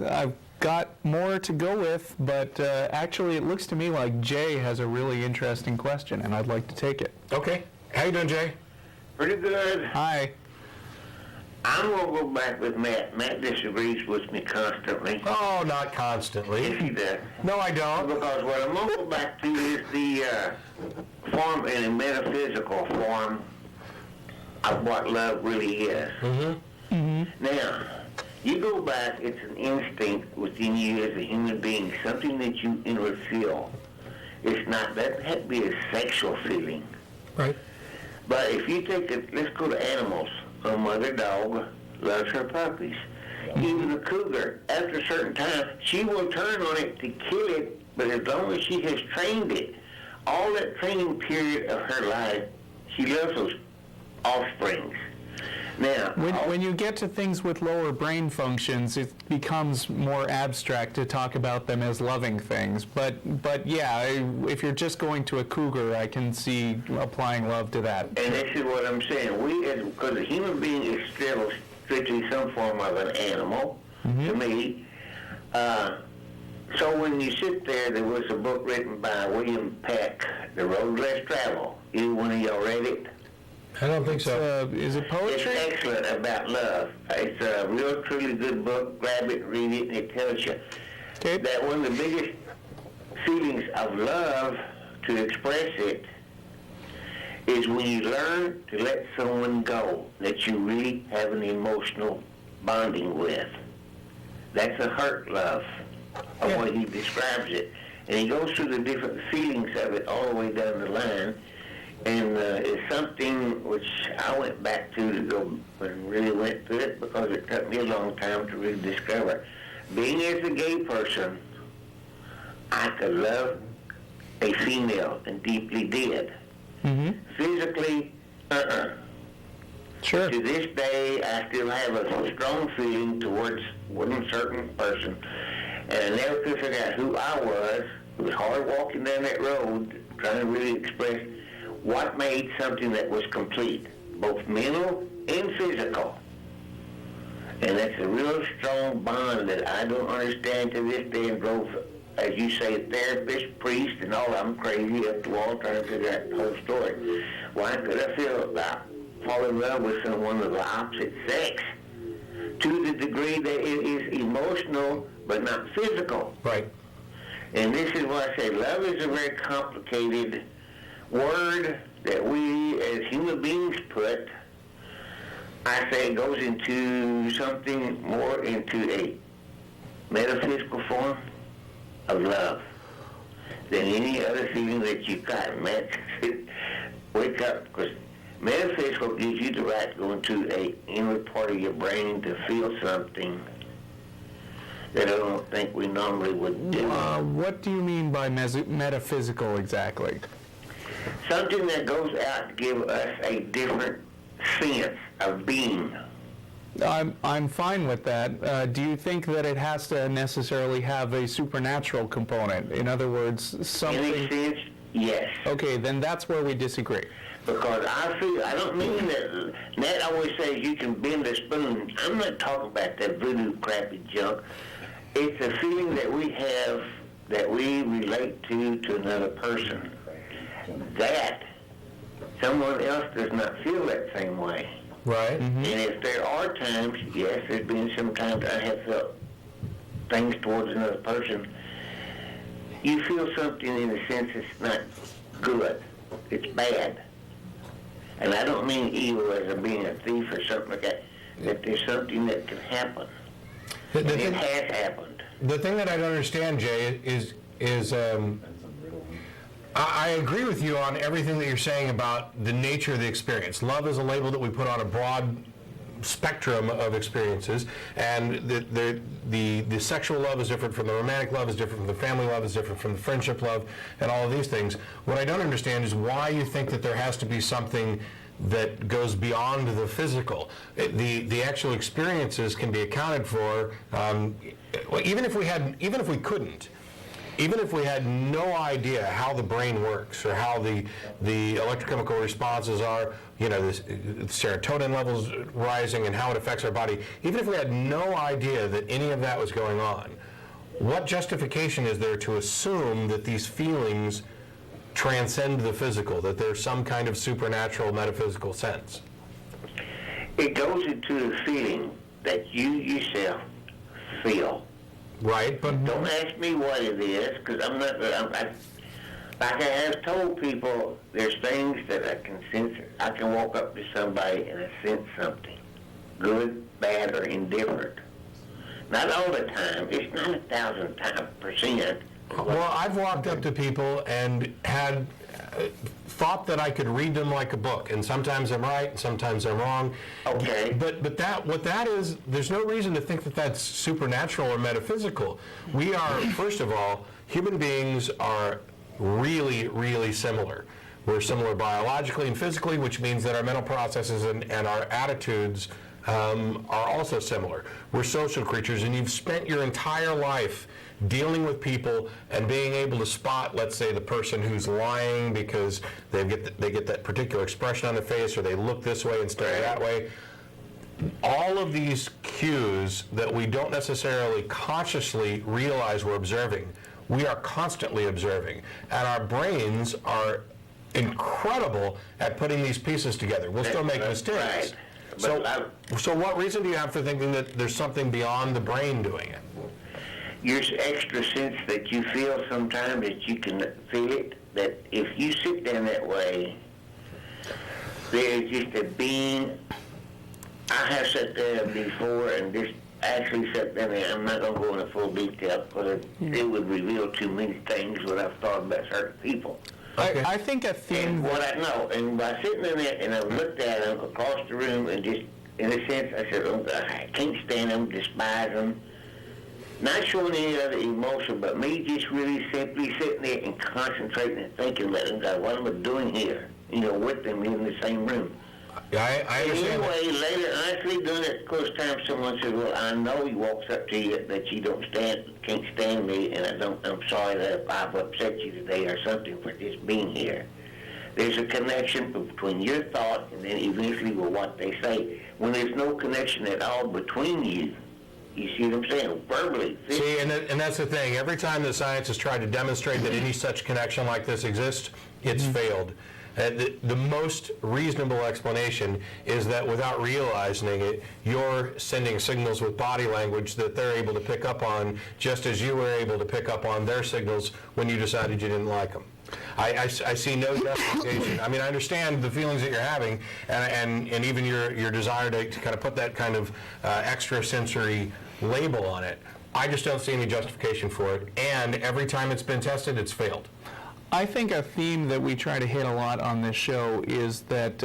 I've got more to go with, but actually it looks to me like Jay has a really interesting question, and I'd like to take it. Okay. How you doing, Jay? Pretty good. Hi. I'm going to go back with Matt. Matt disagrees with me constantly. Oh, not constantly. Yes, he does. No, I don't. Because what I'm going to go back to is the form in a metaphysical form of what love really is. Mm-hmm. Mm-hmm. Now, you go back, it's an instinct within you as a human being, something that you inwardly feel. It's not, that had to be a sexual feeling. Right. But if you take it, let's go to animals. A mother dog loves her puppies. Even a cougar, after a certain time, she will turn on it to kill it, but as long as she has trained it, all that training period of her life, she loves those offsprings. Now, when you get to things with lower brain functions, it becomes more abstract to talk about them as loving things. But yeah, if you're just going to a cougar, I can see applying love to that. And this is what I'm saying. We, because a human being is still strictly some form of an animal, to me. So when you sit there was a book written by William Peck, The Road Less Traveled. Either one of y'all read it? I don't think so. Is it poetry? It's excellent about love. It's a real, truly good book. Grab it, read it, and it tells you that one of the biggest feelings of love, to express it, is when you learn to let someone go that you really have an emotional bonding with. That's a hurt love, of what he describes it. And he goes through the different feelings of it all the way down the line. And it's something which I went back to go and really went through it because it took me a long time to really discover. Being as a gay person, I could love a female and deeply did. Mm-hmm. Physically, Sure. To this day, I still have a strong feeling towards one certain person. And I never could figure out who I was. It was hard walking down that road, trying to really express what made something that was complete, both mental and physical. And that's a real strong bond that I don't understand to this day, and drove, as you say, therapist, priest, and all of them crazy up the wall trying to figure out the whole story. Why could I feel about fall in love with someone of the opposite sex to the degree that it is emotional but not physical? Right. And this is why I say love is a very complicated word that we as human beings put. I say it goes into something more into a metaphysical form of love than any other feeling that you've got. Man, wake up, because metaphysical gives you the right to go into a inward part of your brain to feel something that I don't think we normally would do. What do you mean by metaphysical exactly? Something that goes out to give us a different sense of being. I'm fine with that. Do you think that it has to necessarily have a supernatural component? In other words, something... In a sense, yes. Okay, then that's where we disagree. Because I don't mean that, Nat always says you can bend a spoon. I'm not talking about that voodoo crappy junk. It's a feeling that we have that we relate to another person. That someone else does not feel that same way. Right. Mm-hmm. And if there are times, yes, there's been some times I have felt things towards another person, you feel something in a sense it's not good. It's bad. And I don't mean evil as being a thief or something like that. That there's something that can happen. And it has happened. The thing that I don't understand, Jay, is I agree with you on everything that you're saying about the nature of the experience. Love is a label that we put on a broad spectrum of experiences, and the sexual love is different from the romantic love, is different from the family love, is different from the friendship love, and all of these things. What I don't understand is why you think that there has to be something that goes beyond the physical. The actual experiences can be accounted for, even if we couldn't. even if we had no idea how the brain works or how the electrochemical responses are, you know, the serotonin levels rising and how it affects our body, even if we had no idea that any of that was going on, what justification is there to assume that these feelings transcend the physical, that there's some kind of supernatural metaphysical sense? It goes into the feeling that you yourself feel. Right, but Don't ask me what it is, because I'm not. Like I have told people, there's things that I can sense. I can walk up to somebody and I sense something, good, bad, or indifferent. Not all the time. It's not 1,000%. Well, I've walked up to people and had thought that I could read them like a book, and sometimes I'm right, and sometimes I'm wrong. Okay. But what that is, there's no reason to think that that's supernatural or metaphysical. We are, first of all, human beings are really, really similar. We're similar biologically and physically, which means that our mental processes and our attitudes are also similar. We're social creatures, and you've spent your entire life dealing with people and being able to spot, let's say, the person who's lying because they get that particular expression on their face, or they look this way instead of that way. All of these cues that we don't necessarily consciously realize we're observing, we are constantly observing. And our brains are incredible at putting these pieces together. We'll still make mistakes. Right. So what reason do you have for thinking that there's something beyond the brain doing it? Your extra sense that you feel sometimes, that you can feel it, that if you sit there that way, there's just a being. I have sat there before and just actually sat there, and I'm not going to go into full detail because it would reveal too many things what I've thought about certain people. Okay. I think a theme. And what I know, and by sitting in there and I looked at them across the room and just, in a sense, I said, oh, I can't stand them, despise them. Not showing any other emotion, but me just really simply sitting there and concentrating and thinking about them, God, what am I doing here? You know, with them in the same room. Yeah, I understand. Anyway, later, honestly, during that close time, someone said, well, I know he walks up to you that you can't stand me, and I'm sorry that I've upset you today or something for just being here. There's a connection between your thought and then eventually with what they say. When there's no connection at all between you, you see what I'm saying? Verbally. See, and that's the thing. Every time the science has tried to demonstrate that any such connection like this exists, it's failed. The most reasonable explanation is that without realizing it, you're sending signals with body language that they're able to pick up on, just as you were able to pick up on their signals when you decided you didn't like them. I see no justification. I mean, I understand the feelings that you're having, and even your desire to kind of put that kind of extrasensory label on it. I just don't see any justification for it, and every time it's been tested, it's failed. I think a theme that we try to hit a lot on this show is that,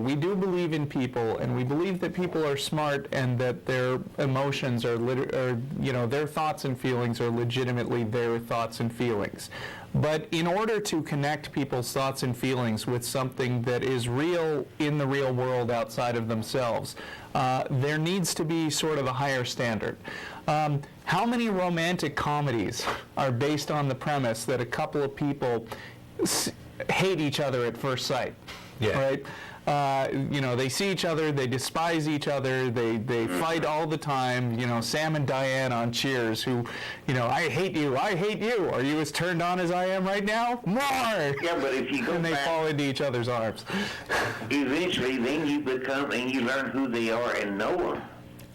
we do believe in people, and we believe that people are smart and that their emotions are, their thoughts and feelings are legitimately their thoughts and feelings. But in order to connect people's thoughts and feelings with something that is real in the real world outside of themselves, there needs to be sort of a higher standard. How many romantic comedies are based on the premise that a couple of people hate each other at first sight? Yeah. Right? They see each other, they despise each other, they fight all the time. Sam and Diane on Cheers, who, I hate you. Are you as turned on as I am right now? More! Yeah, but if you go and they back, fall into each other's arms. eventually, then you become and you learn who they are and know them.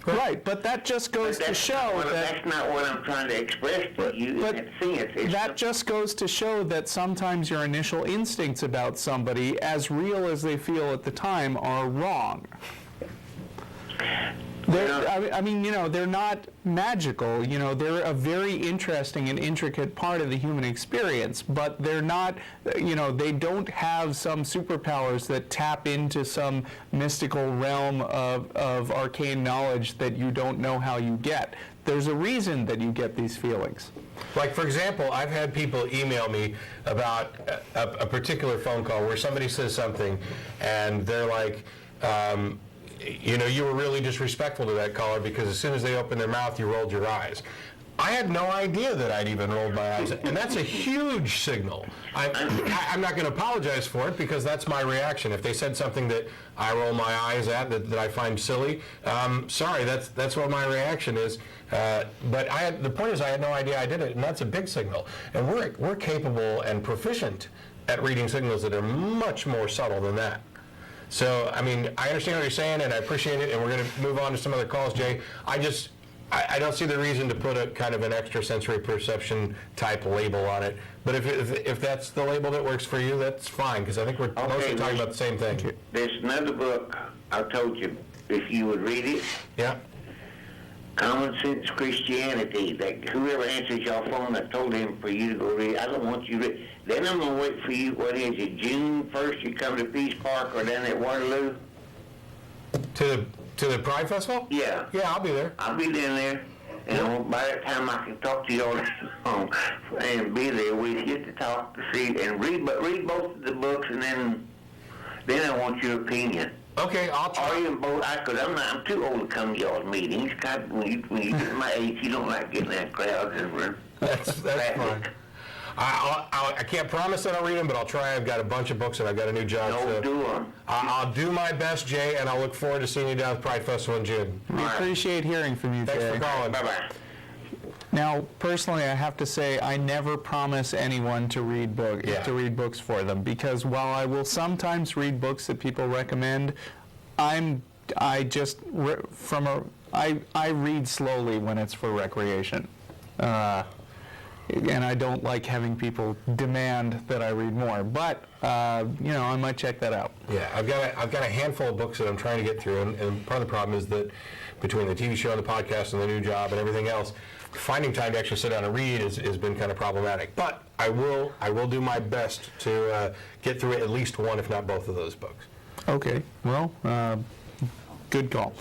Right, but that just goes to show that... That's not what I'm trying to express to you. But It's that just goes to show that sometimes your initial instincts about somebody, as real as they feel at the time, are wrong. They're not magical. They're a very interesting and intricate part of the human experience, but they're not, they don't have some superpowers that tap into some mystical realm of arcane knowledge that you don't know how you get. There's a reason that you get these feelings. Like, for example, I've had people email me about a particular phone call where somebody says something, and they're like, you were really disrespectful to that caller because as soon as they opened their mouth, you rolled your eyes. I had no idea that I'd even rolled my eyes, and that's a huge signal. I'm not going to apologize for it because that's my reaction. If they said something that I roll my eyes at that I find silly, sorry, that's what my reaction is. But the point is, I had no idea I did it, and that's a big signal. And we're capable and proficient at reading signals that are much more subtle than that. So, I mean, I understand what you're saying, and I appreciate it, and we're going to move on to some other calls, Jay. I don't see the reason to put a kind of an extrasensory perception type label on it. But if that's the label that works for you, that's fine, because I think we're mostly talking about the same thing. There's another book I told you, if you would read it. Yeah. Common Sense Christianity. That whoever answers your phone, I told him for you to go read it. I don't want you to read. Then I'm going to wait for you, what is it, June 1st, you come to Peace Park or down at Waterloo? To the Pride Festival? Yeah. Yeah, I'll be there. I'll be down there. And by that time I can talk to you all day long and be there with you to talk, to see, and read both of the books, and then I want your opinion. Okay, I'll try. Or even both, because I'm too old to come to y'all's meetings. God, when you get to my age, you don't like getting in crowds and run. That's fine. I can't promise that I'll read them, but I'll try. I've got a bunch of books and I've got a new job. No, do them. I'll do my best, Jay, and I'll look forward to seeing you down at the Pride Festival in June. We appreciate hearing from you, Thanks Jay. for calling. Bye-bye. Now, personally, I have to say I never promise anyone to read books for them, because while I will sometimes read books that people recommend, I read slowly when it's for recreation. And I don't like having people demand that I read more, but I might check that out. Yeah, I've got a handful of books that I'm trying to get through, and part of the problem is that between the TV show and the podcast and the new job and everything else, finding time to actually sit down and read has been kind of problematic. But I will do my best to get through at least one, if not both of those books. Okay, well, good call.